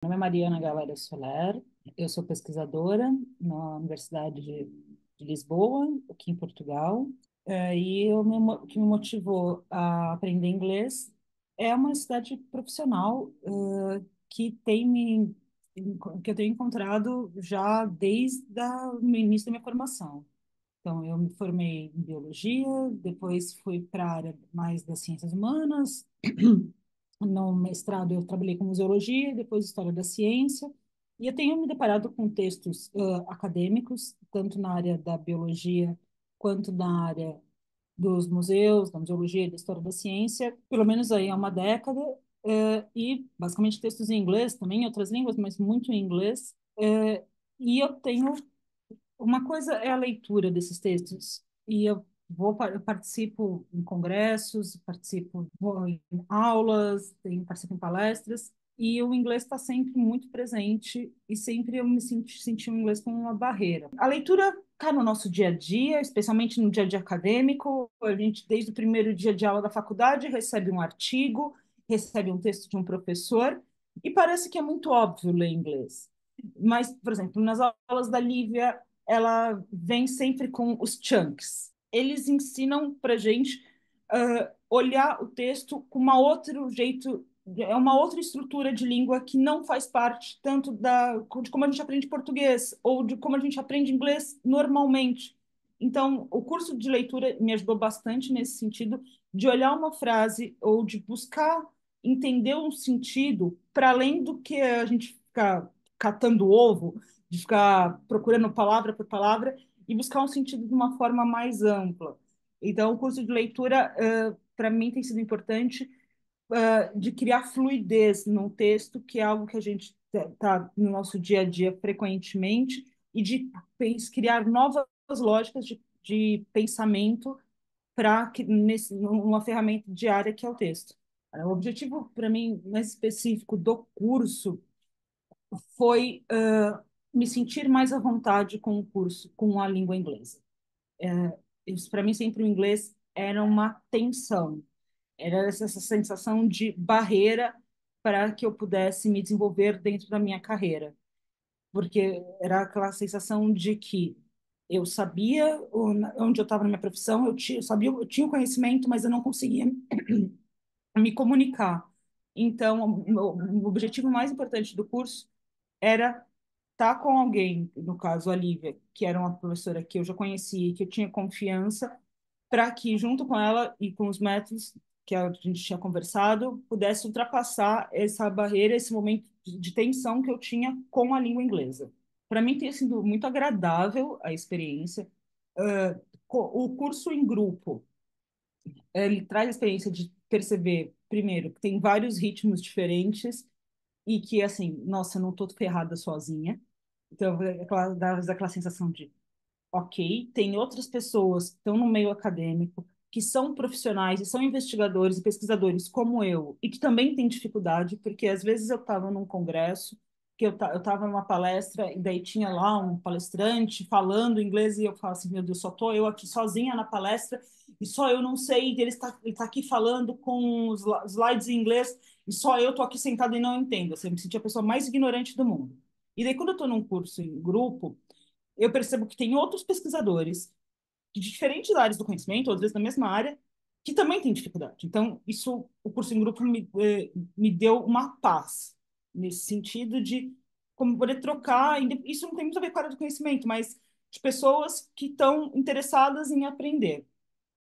Meu nome é Mariana Galera Soler, eu sou pesquisadora na Universidade de Lisboa, aqui em Portugal. O que me motivou a aprender inglês é uma necessidade profissional que que eu tenho encontrado já o início da minha formação. Então, eu me formei em biologia, depois fui para a área mais das ciências humanas. No mestrado, eu trabalhei com museologia, depois história da ciência, e eu tenho me deparado com textos acadêmicos, tanto na área da biologia quanto na área dos museus, da museologia e da história da ciência, pelo menos aí há uma década, e basicamente textos em inglês também, em outras línguas, mas muito em inglês. E eu tenho uma coisa é a leitura desses textos, e eu participo em congressos, vou em aulas, participo em palestras, e o inglês está sempre muito presente, e sempre eu senti o inglês como uma barreira. A leitura está no nosso dia a dia, especialmente no dia a dia acadêmico. A gente, desde o primeiro dia de aula da faculdade, recebe um artigo, recebe um texto de um professor, e parece que é muito óbvio ler inglês. Mas, por exemplo, nas aulas da Lívia, ela vem sempre com os chunks. Eles ensinam para gente olhar o texto com uma outro jeito, é uma outra estrutura de língua que não faz parte tanto de como a gente aprende português ou de como a gente aprende inglês normalmente. Então, o curso de leitura me ajudou bastante nesse sentido de olhar uma frase ou de buscar entender um sentido para além do que a gente ficar catando ovo, de ficar procurando palavra por palavra e buscar um sentido de uma forma mais ampla. Então, o curso de leitura, para mim, tem sido importante de criar fluidez no texto, que é algo que a gente está no nosso dia a dia frequentemente, e de criar novas lógicas de pensamento para numa ferramenta diária que é o texto. O objetivo, para mim, mais específico do curso foi me sentir mais à vontade com o curso, com a língua inglesa. Isso, para mim, sempre o inglês era uma tensão, era essa sensação de barreira para que eu pudesse me desenvolver dentro da minha carreira, porque era aquela sensação de que eu sabia onde eu estava na minha profissão, eu tinha o conhecimento, mas eu não conseguia me comunicar. Então, o objetivo mais importante do curso era estar com alguém, no caso a Lívia, que era uma professora que eu já conhecia, que eu tinha confiança, para que, junto com ela e com os métodos que a gente tinha conversado, pudesse ultrapassar essa barreira, esse momento de tensão que eu tinha com a língua inglesa. Para mim, tem sido muito agradável a experiência. O curso em grupo, ele traz a experiência de perceber, primeiro, que tem vários ritmos diferentes e que, assim, nossa, eu não estou ferrada sozinha. Então, dá aquela sensação de, ok, tem outras pessoas que estão no meio acadêmico, que são profissionais e são investigadores e pesquisadores como eu, e que também têm dificuldade, porque às vezes eu estava num congresso, que eu estava numa palestra, e daí tinha lá um palestrante falando inglês, e eu falo assim, meu Deus, só estou eu aqui sozinha na palestra, e só eu não sei, e ele tá aqui falando com os slides em inglês, e só eu estou aqui sentada e não entendo. Assim, eu me senti a pessoa mais ignorante do mundo. E daí, quando eu estou num curso em grupo, eu percebo que tem outros pesquisadores de diferentes áreas do conhecimento, ou às vezes na mesma área, que também têm dificuldade. Então, o curso em grupo me deu uma paz, nesse sentido de como poder trocar. Isso não tem muito a ver com a área do conhecimento, mas de pessoas que estão interessadas em aprender.